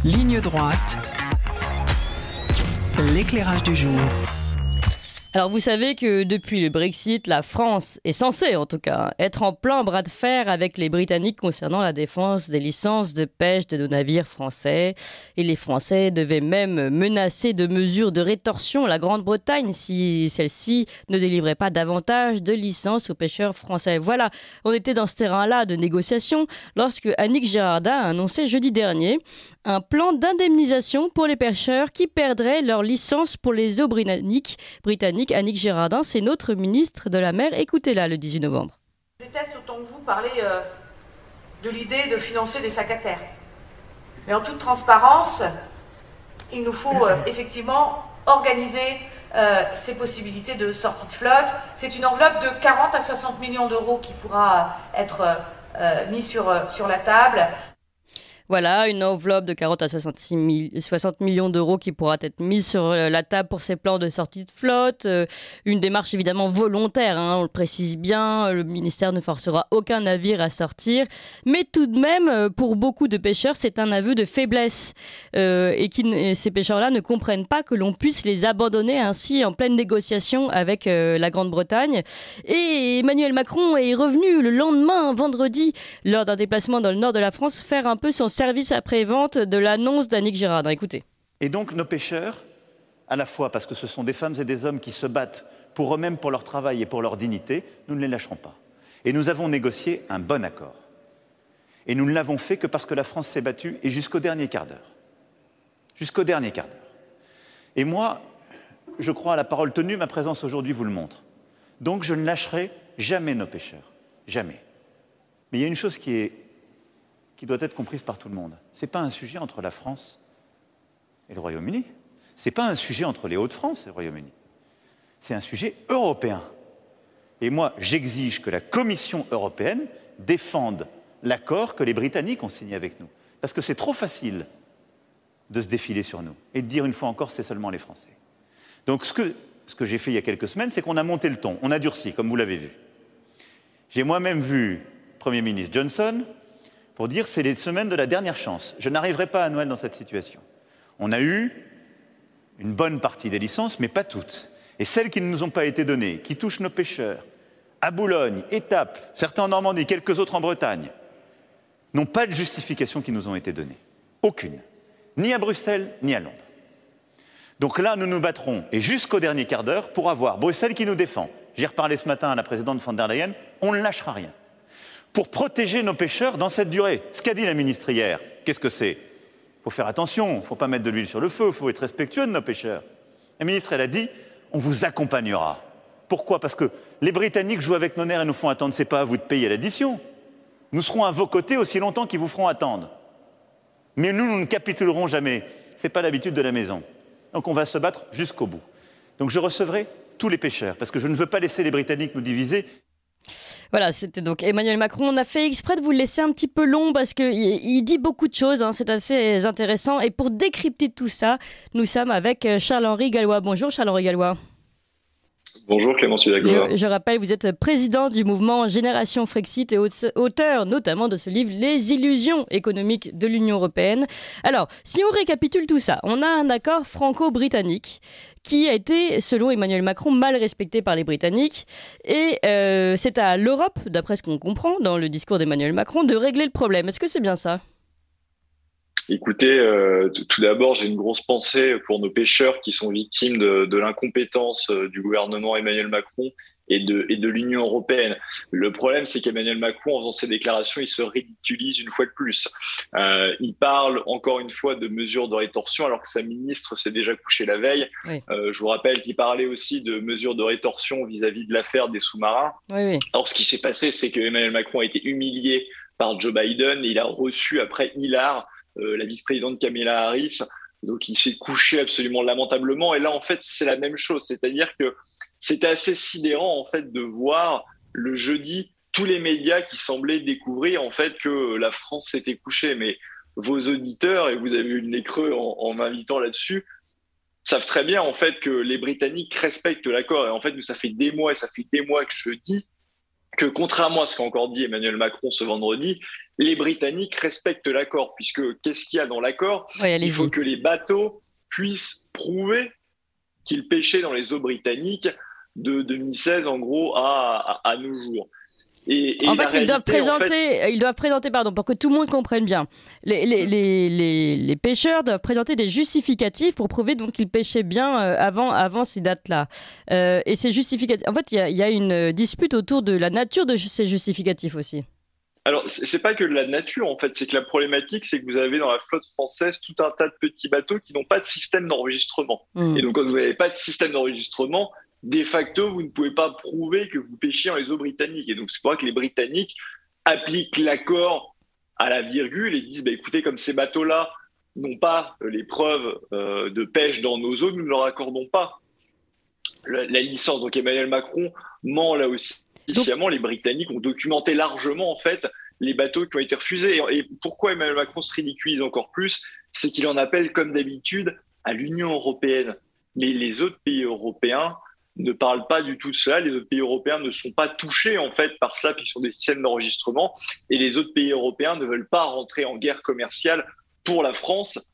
Ligne droite, l'éclairage du jour. Alors vous savez que depuis le Brexit, la France est censée en tout cas être en plein bras de fer avec les Britanniques concernant la défense des licences de pêche de nos navires français. Et les Français devaient même menacer de mesures de rétorsion la Grande-Bretagne si celle-ci ne délivrait pas davantage de licences aux pêcheurs français. Voilà, on était dans ce terrain-là de négociation lorsque Annick Girardin a annoncé jeudi dernier un plan d'indemnisation pour les pêcheurs qui perdraient leur licence pour les eaux britanniques. Annick Girardin, c'est notre ministre de la Mer. Écoutez-la le 18 novembre. Je déteste autant que vous parler de l'idée de financer des sacs à terre. Mais en toute transparence, il nous faut effectivement organiser ces possibilités de sortie de flotte. C'est une enveloppe de 40 à 60 millions d'euros qui pourra être mise sur la table. Voilà, une enveloppe de 40 à 60 millions d'euros qui pourra être mise sur la table pour ces plans de sortie de flotte. Une démarche évidemment volontaire, on le précise bien, le ministère ne forcera aucun navire à sortir. Mais tout de même, pour beaucoup de pêcheurs, c'est un aveu de faiblesse. Et ces pêcheurs-là ne comprennent pas que l'on puisse les abandonner ainsi en pleine négociation avec la Grande-Bretagne. Et Emmanuel Macron est revenu le lendemain, vendredi, lors d'un déplacement dans le nord de la France, faire un peu son service après-vente de l'annonce d'Annick Girardin. Écoutez. Et donc nos pêcheurs, à la fois parce que ce sont des femmes et des hommes qui se battent pour eux-mêmes, pour leur travail et pour leur dignité, nous ne les lâcherons pas. Et nous avons négocié un bon accord. Et nous ne l'avons fait que parce que la France s'est battue et jusqu'au dernier quart d'heure. Jusqu'au dernier quart d'heure. Et moi, je crois à la parole tenue, ma présence aujourd'hui vous le montre. Donc je ne lâcherai jamais nos pêcheurs. Jamais. Mais il y a une chose qui doit être comprise par tout le monde. Ce n'est pas un sujet entre la France et le Royaume-Uni. Ce n'est pas un sujet entre les Hauts-de-France et le Royaume-Uni. C'est un sujet européen. Et moi, j'exige que la Commission européenne défende l'accord que les Britanniques ont signé avec nous. Parce que c'est trop facile de se défiler sur nous et de dire une fois encore, c'est seulement les Français. Donc ce que j'ai fait il y a quelques semaines, c'est qu'on a monté le ton, on a durci, comme vous l'avez vu. J'ai moi-même vu le Premier ministre Johnson pour dire c'est les semaines de la dernière chance. Je n'arriverai pas à Noël dans cette situation. On a eu une bonne partie des licences, mais pas toutes. Et celles qui ne nous ont pas été données, qui touchent nos pêcheurs, à Boulogne, Étape, certains en Normandie, quelques autres en Bretagne, n'ont pas de justification qui nous ont été données. Aucune. Ni à Bruxelles, ni à Londres. Donc là, nous nous battrons, et jusqu'au dernier quart d'heure, pour avoir Bruxelles qui nous défend. J'ai reparlé ce matin à la présidente von der Leyen, on ne lâchera rien. Pour protéger nos pêcheurs dans cette durée. Ce qu'a dit la ministre hier, qu'est-ce que c'est? Il faut faire attention, il ne faut pas mettre de l'huile sur le feu, il faut être respectueux de nos pêcheurs. La ministre, elle a dit, on vous accompagnera. Pourquoi? Parce que les Britanniques jouent avec nos nerfs et nous font attendre, ce n'est pas à vous de payer l'addition. Nous serons à vos côtés aussi longtemps qu'ils vous feront attendre. Mais nous ne capitulerons jamais. Ce n'est pas l'habitude de la maison. Donc on va se battre jusqu'au bout. Donc je recevrai tous les pêcheurs, parce que je ne veux pas laisser les Britanniques nous diviser. Voilà, c'était donc Emmanuel Macron. On a fait exprès de vous le laisser un petit peu long parce qu'il dit beaucoup de choses, c'est assez intéressant. Et pour décrypter tout ça, nous sommes avec Charles-Henri Gallois. Bonjour Charles-Henri Gallois. Bonjour Clémence Hidalgo. Je rappelle, vous êtes président du mouvement Génération Frexit et auteur notamment de ce livre « Les illusions économiques de l'Union européenne ». Alors, si on récapitule tout ça, on a un accord franco-britannique qui a été, selon Emmanuel Macron, mal respecté par les Britanniques. Et c'est à l'Europe, d'après ce qu'on comprend dans le discours d'Emmanuel Macron, de régler le problème. Est-ce que c'est bien ça ? Écoutez, tout d'abord, j'ai une grosse pensée pour nos pêcheurs qui sont victimes de l'incompétence du gouvernement Emmanuel Macron et de l'Union européenne. Le problème, c'est qu'Emmanuel Macron, en faisant ses déclarations, il se ridiculise une fois de plus. Il parle encore une fois de mesures de rétorsion alors que sa ministre s'est déjà couchée la veille. Oui. Je vous rappelle qu'il parlait aussi de mesures de rétorsion vis-à-vis de l'affaire des sous-marins. Oui. Alors, ce qui s'est passé, c'est que Emmanuel Macron a été humilié par Joe Biden et il a reçu après hilar la vice-présidente Kamala Harris, donc il s'est couché absolument lamentablement. Et là, en fait, c'est la même chose, c'est-à-dire que c'était assez sidérant en fait de voir le jeudi tous les médias qui semblaient découvrir en fait que la France s'était couchée. Mais vos auditeurs, et vous avez eu le nez creux en m'invitant là-dessus, savent très bien en fait que les Britanniques respectent l'accord. Et en fait, nous, ça fait des mois que je dis que contrairement à ce qu'a encore dit Emmanuel Macron ce vendredi, les Britanniques respectent l'accord, puisque qu'est-ce qu'il y a dans l'accord? Oui, Il faut que les bateaux puissent prouver qu'ils pêchaient dans les eaux britanniques de 2016, en gros, à nos jours. En fait, ils doivent présenter, pardon, pour que tout le monde comprenne bien. Les pêcheurs doivent présenter des justificatifs pour prouver donc qu'ils pêchaient bien avant ces dates-là. Et ces justificatifs, en fait, il y a une dispute autour de la nature de ces justificatifs aussi. Alors, c'est pas que de la nature, en fait. C'est que la problématique, c'est que vous avez dans la flotte française tout un tas de petits bateaux qui n'ont pas de système d'enregistrement. Et donc, quand vous n'avez pas de système d'enregistrement, de facto, vous ne pouvez pas prouver que vous pêchez dans les eaux britanniques. Et donc, c'est pour ça que les Britanniques appliquent l'accord à la virgule et disent, écoutez, comme ces bateaux-là n'ont pas les preuves de pêche dans nos eaux, nous ne leur accordons pas la licence. Donc, Emmanuel Macron ment là aussi. Sciemment, les Britanniques ont documenté largement, en fait, les bateaux qui ont été refusés. Et pourquoi Emmanuel Macron se ridiculise encore plus? C'est qu'il en appelle, comme d'habitude, à l'Union européenne. Mais les autres pays européens ne parlent pas du tout de cela. Les autres pays européens ne sont pas touchés en fait par cela, puisqu'ils ont des systèmes d'enregistrement. Et les autres pays européens ne veulent pas rentrer en guerre commerciale pour la France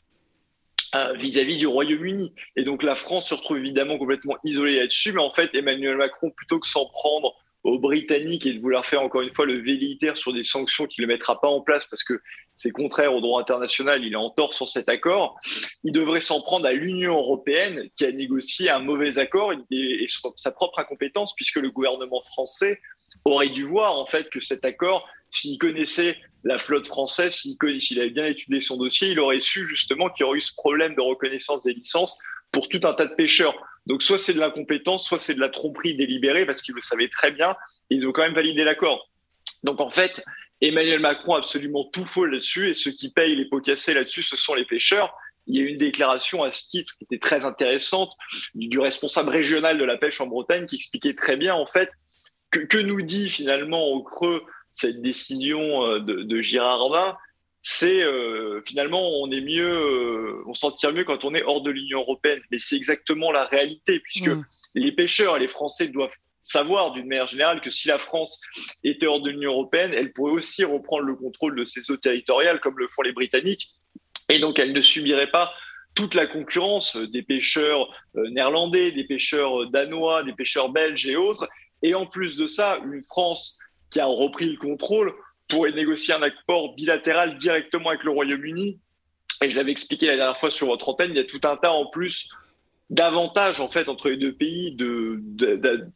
vis-à-vis du Royaume-Uni. Et donc la France se retrouve évidemment complètement isolée là-dessus. Mais en fait, Emmanuel Macron, plutôt que s'en prendre aux Britanniques et de vouloir faire encore une fois le velléitaire sur des sanctions qu'il ne mettra pas en place parce que c'est contraire au droit international, il est en tort sur cet accord, il devrait s'en prendre à l'Union européenne qui a négocié un mauvais accord et sa propre incompétence, puisque le gouvernement français aurait dû voir en fait que cet accord, s'il connaissait la flotte française, s'il avait bien étudié son dossier, il aurait su justement qu'il y aurait eu ce problème de reconnaissance des licences pour tout un tas de pêcheurs. Donc soit c'est de l'incompétence, soit c'est de la tromperie délibérée, parce qu'ils le savaient très bien, et ils ont quand même validé l'accord. Donc en fait, Emmanuel Macron a absolument tout faux là-dessus, et ceux qui payent les pots cassés là-dessus, ce sont les pêcheurs. Il y a eu une déclaration à ce titre qui était très intéressante du responsable régional de la pêche en Bretagne qui expliquait très bien en fait que nous dit finalement au creux cette décision de Girardin. C'est finalement on est mieux, on s'en tire mieux quand on est hors de l'Union européenne. Mais c'est exactement la réalité, puisque les pêcheurs et les Français doivent savoir d'une manière générale que si la France était hors de l'Union européenne, elle pourrait aussi reprendre le contrôle de ses eaux territoriales comme le font les Britanniques. Et donc elle ne subirait pas toute la concurrence des pêcheurs néerlandais, des pêcheurs danois, des pêcheurs belges et autres. Et en plus de ça, une France qui a repris le contrôle pourrait négocier un accord bilatéral directement avec le Royaume-Uni. Et je l'avais expliqué la dernière fois sur votre antenne, il y a tout un tas en plus d'avantages en fait entre les deux pays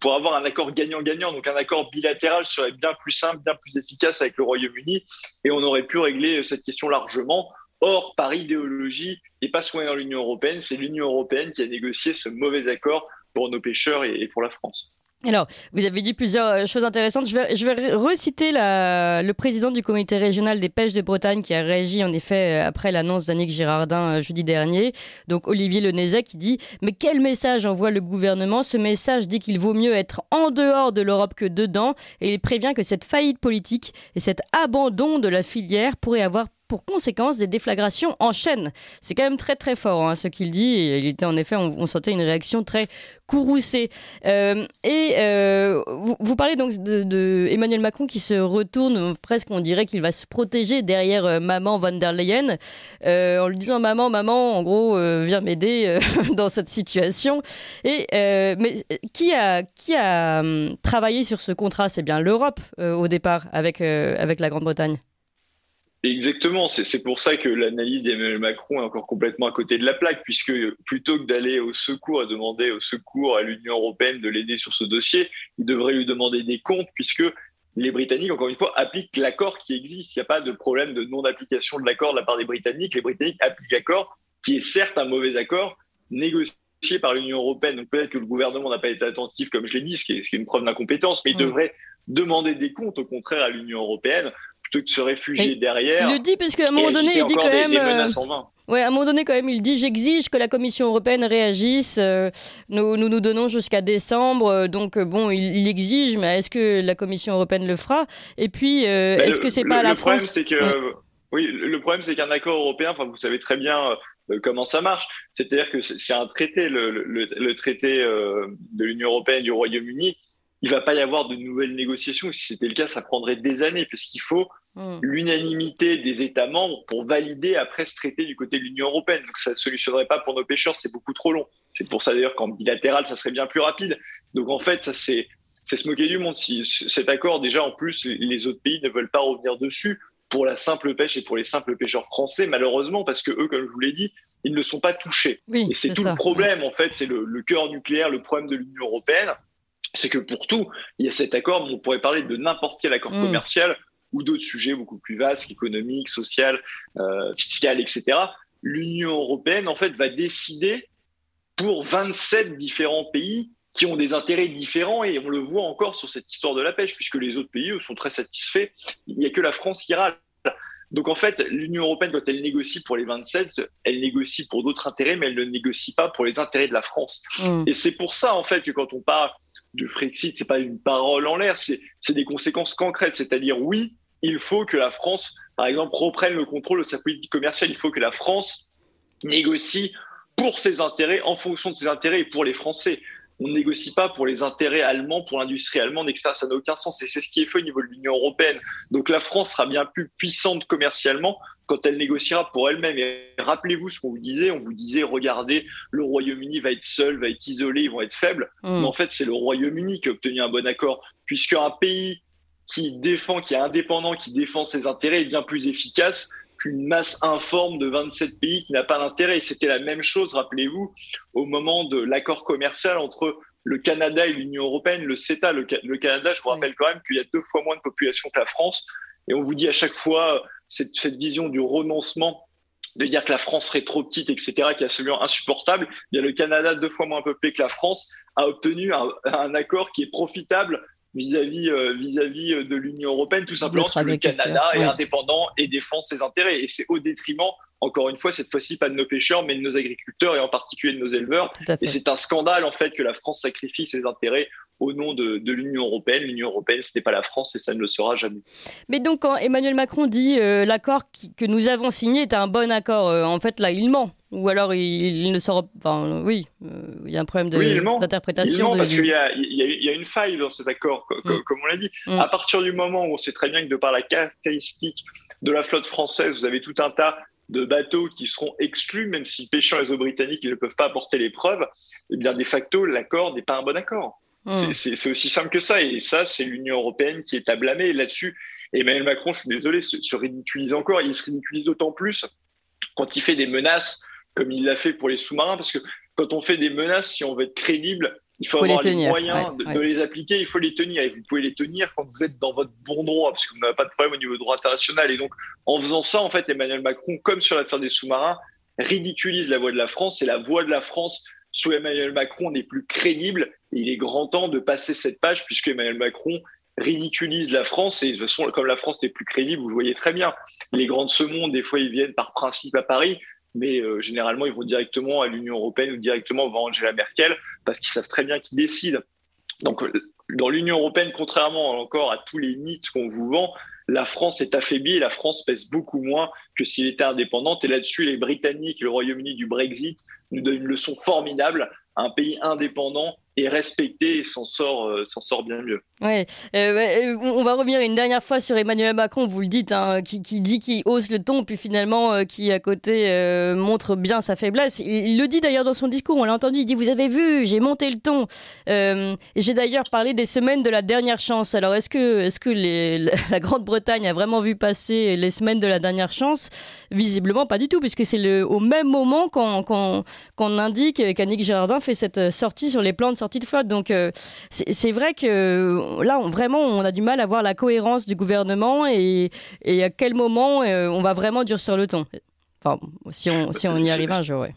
pour avoir un accord gagnant-gagnant. Donc un accord bilatéral serait bien plus simple, bien plus efficace avec le Royaume-Uni, et on aurait pu régler cette question largement. Or, par idéologie, et pas souvent dans l'Union européenne, c'est l'Union européenne qui a négocié ce mauvais accord pour nos pêcheurs et pour la France. Alors, vous avez dit plusieurs choses intéressantes. Je vais reciter le président du comité régional des pêches de Bretagne qui a réagi en effet après l'annonce d'Annick Girardin jeudi dernier. Donc Olivier Lenezet qui dit « Mais quel message envoie le gouvernement ? Ce message dit qu'il vaut mieux être en dehors de l'Europe que dedans, et il prévient que cette faillite politique et cet abandon de la filière pourrait avoir pour conséquence des déflagrations en chaîne. » C'est quand même très très fort ce qu'il dit. Et il était en effet, on sentait une réaction très courroucée. Vous parlez donc de Emmanuel Macron qui se retourne, presque on dirait qu'il va se protéger derrière maman von der Leyen, en lui disant maman, en gros, viens m'aider dans cette situation. Mais qui a travaillé sur ce contrat? C'est bien l'Europe au départ avec la Grande-Bretagne. Exactement, c'est pour ça que l'analyse d'Emmanuel Macron est encore complètement à côté de la plaque, puisque plutôt que d'aller au secours et demander au secours à l'Union européenne de l'aider sur ce dossier, il devrait lui demander des comptes, puisque les Britanniques, encore une fois, appliquent l'accord qui existe. Il n'y a pas de problème de non-application de l'accord de la part des Britanniques. Les Britanniques appliquent l'accord, qui est certes un mauvais accord, négocié par l'Union européenne. Donc peut-être que le gouvernement n'a pas été attentif, comme je l'ai dit, ce qui est une preuve d'incompétence, mais il devrait demander des comptes, au contraire, à l'Union européenne, plutôt que de se réfugier derrière. Il le dit parce qu'à un moment donné, il dit quand même des menaces en vain. Ouais, à un moment donné quand même, il dit j'exige que la Commission européenne réagisse. Nous donnons jusqu'à décembre, donc bon, il exige, mais est-ce que la Commission européenne le fera? Et puis, est-ce que c'est pas à la France? Le problème, c'est qu'un accord européen, enfin, vous savez très bien comment ça marche. C'est-à-dire que c'est un traité, le traité de l'Union européenne du Royaume-Uni. Il ne va pas y avoir de nouvelles négociations. Si c'était le cas, ça prendrait des années, parce qu'il faut l'unanimité des États membres pour valider après ce traité du côté de l'Union européenne. Donc ça ne solutionnerait pas pour nos pêcheurs, c'est beaucoup trop long. C'est pour ça d'ailleurs qu'en bilatéral, ça serait bien plus rapide. Donc en fait, ça c'est se moquer du monde. Si cet accord, déjà en plus, les autres pays ne veulent pas revenir dessus pour la simple pêche et pour les simples pêcheurs français, malheureusement, parce que eux, comme je vous l'ai dit, ils ne sont pas touchés. Oui, et c'est tout ça. le problème, en fait, c'est le cœur nucléaire, le problème de l'Union européenne, c'est que pour tout, il y a cet accord, mais on pourrait parler de n'importe quel accord commercial ou d'autres sujets beaucoup plus vastes, économiques, sociaux, fiscaux, etc. L'Union européenne, en fait, va décider pour 27 différents pays qui ont des intérêts différents, et on le voit encore sur cette histoire de la pêche, puisque les autres pays, eux, sont très satisfaits. Il n'y a que la France qui râle. Donc en fait, l'Union européenne, quand elle négocie pour les 27, elle négocie pour d'autres intérêts, mais elle ne négocie pas pour les intérêts de la France. Et c'est pour ça, en fait, que quand on parle de Frexit, c'est pas une parole en l'air, c'est des conséquences concrètes. C'est-à-dire, oui, il faut que la France, par exemple, reprenne le contrôle de sa politique commerciale. Il faut que la France négocie pour ses intérêts, en fonction de ses intérêts et pour les Français. On ne négocie pas pour les intérêts allemands, pour l'industrie allemande, etc. Ça n'a aucun sens. Et c'est ce qui est fait au niveau de l'Union européenne. Donc la France sera bien plus puissante commercialement quand elle négociera pour elle-même. Et rappelez-vous ce qu'on vous disait. On vous disait, regardez, le Royaume-Uni va être seul, va être isolé, ils vont être faibles. Mais en fait, c'est le Royaume-Uni qui a obtenu un bon accord, puisqu'un pays qui est indépendant, qui défend ses intérêts est bien plus efficace qu'une masse informe de 27 pays qui n'a pas d'intérêt. Et c'était la même chose, rappelez-vous, au moment de l'accord commercial entre le Canada et l'Union européenne, le CETA. Le Canada, je vous rappelle quand même qu'il y a 2 fois moins de population que la France. Et on vous dit à chaque fois cette vision du renoncement, de dire que la France serait trop petite, etc., qui est absolument insupportable. Il y a le Canada, 2 fois moins peuplé que la France, a obtenu un accord qui est profitable vis-à-vis de l'Union européenne, tout simplement parce que le Canada est indépendant et défend ses intérêts. Et c'est au détriment, encore une fois, cette fois-ci, pas de nos pêcheurs, mais de nos agriculteurs et en particulier de nos éleveurs. Et c'est un scandale, en fait, que la France sacrifie ses intérêts au nom de l'Union européenne. L'Union européenne, ce n'est pas la France et ça ne le sera jamais. Mais donc, quand Emmanuel Macron dit l'accord que nous avons signé est un bon accord, en fait, là, il ment. Ou alors, il ne sort... Enfin, oui, il y a un problème d'interprétation. Il ment parce qu'il y a une faille dans ces accords, comme on l'a dit. À partir du moment où on sait très bien que de par la caractéristique de la flotte française, vous avez tout un tas de bateaux qui seront exclus, même si pêchant les eaux britanniques, ils ne peuvent pas apporter les preuves, et bien, de facto, l'accord n'est pas un bon accord. C'est aussi simple que ça. Et ça, c'est l'Union européenne qui est à blâmer. Et là-dessus, Emmanuel Macron, je suis désolé, se ridiculise encore. Il se ridiculise d'autant plus quand il fait des menaces, comme il l'a fait pour les sous-marins. Parce que quand on fait des menaces, si on veut être crédible, il faut avoir les moyens de les appliquer. Il faut les tenir. Et vous pouvez les tenir quand vous êtes dans votre bon droit, parce que vous n'avez pas de problème au niveau du droit international. Et donc, en faisant ça, en fait, Emmanuel Macron, comme sur l'affaire des sous-marins, ridiculise la voix de la France. Et la voix de la France sous Emmanuel Macron n'est plus crédible. Et il est grand temps de passer cette page, puisque Emmanuel Macron ridiculise la France. Et de toute façon, comme la France n'est plus crédible, vous le voyez très bien. Les grands de ce monde, des fois, ils viennent par principe à Paris, mais généralement, ils vont directement à l'Union européenne ou directement vers Angela Merkel, parce qu'ils savent très bien qui décide. Donc, dans l'Union européenne, contrairement encore à tous les mythes qu'on vous vend, la France est affaiblie et la France pèse beaucoup moins que s'il était indépendante. Et là-dessus, les Britanniques et le Royaume-Uni du Brexit nous donnent une leçon formidable. Un pays indépendant et respecté et s'en sort bien mieux. Ouais. On va revenir une dernière fois sur Emmanuel Macron, vous le dites, hein, qui dit qu'il hausse le ton, puis finalement qui à côté montre bien sa faiblesse. Il le dit d'ailleurs dans son discours, on l'a entendu, il dit « Vous avez vu, j'ai monté le ton ». J'ai d'ailleurs parlé des semaines de la dernière chance. Alors est-ce que la Grande-Bretagne a vraiment vu passer les semaines de la dernière chance ? Visiblement pas du tout, puisque c'est au même moment qu'on indique qu'Annick Girardin fait cette sortie sur les plans de sortie de flotte. Donc c'est vrai que là, on a du mal à voir la cohérence du gouvernement et à quel moment on va vraiment durcir le ton. Enfin, si on y arrive un jour, ouais.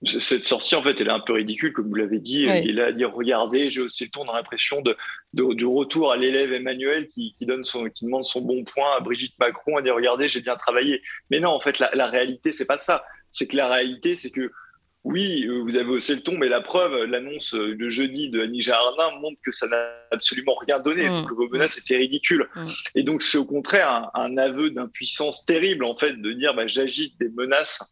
Cette sortie, en fait, elle est un peu ridicule, comme vous l'avez dit. Ouais. Il est là à dire, regardez, j'ai haussé le ton, dans l'impression du retour à l'élève Emmanuel qui demande son bon point à Brigitte Macron, à dire, regardez, j'ai bien travaillé. Mais non, en fait, la réalité, c'est pas ça. C'est que la réalité, c'est que oui, vous avez haussé le ton, mais la preuve, l'annonce de jeudi de Annick Girardin montre que ça n'a absolument rien donné, que vos menaces étaient ridicules. Et donc, c'est au contraire un aveu d'impuissance terrible, en fait, de dire j'agite des menaces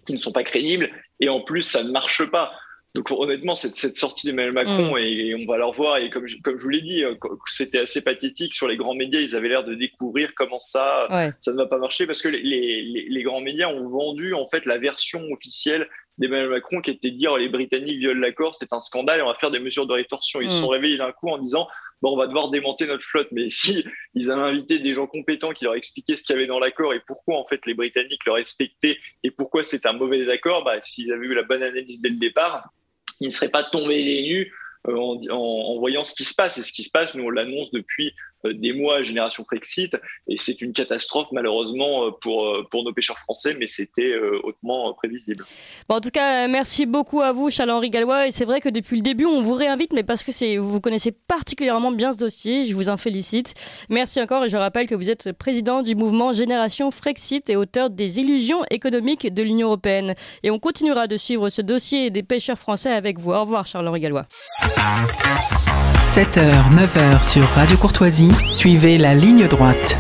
qui ne sont pas crédibles, et en plus, ça ne marche pas. Donc honnêtement, cette sortie d'Emmanuel Macron, et on va le revoir, et comme je vous l'ai dit, c'était assez pathétique sur les grands médias, ils avaient l'air de découvrir comment ça ne va pas marcher, parce que les grands médias ont vendu en fait la version officielle d'Emmanuel Macron qui était de dire les Britanniques violent l'accord, c'est un scandale et on va faire des mesures de rétorsion. Ils se sont réveillés d'un coup en disant bon, on va devoir démonter notre flotte. Mais si ils avaient invité des gens compétents qui leur expliquaient ce qu'il y avait dans l'accord et pourquoi en fait les Britanniques le respectaient et pourquoi c'est un mauvais accord, s'ils avaient eu la bonne analyse dès le départ, ils ne seraient pas tombés les nues en voyant ce qui se passe. Et ce qui se passe, nous on l'annonce depuis des mois, Génération Frexit, et c'est une catastrophe malheureusement pour nos pêcheurs français, mais c'était hautement prévisible. Bon, en tout cas, merci beaucoup à vous, Charles-Henri Gallois, et c'est vrai que depuis le début, on vous réinvite, mais parce que vous connaissez particulièrement bien ce dossier, je vous en félicite. Merci encore, et je rappelle que vous êtes président du mouvement Génération Frexit et auteur des illusions économiques de l'Union européenne. Et on continuera de suivre ce dossier des pêcheurs français avec vous. Au revoir, Charles-Henri Gallois. 7h, 9h sur Radio Courtoisie, suivez la ligne droite.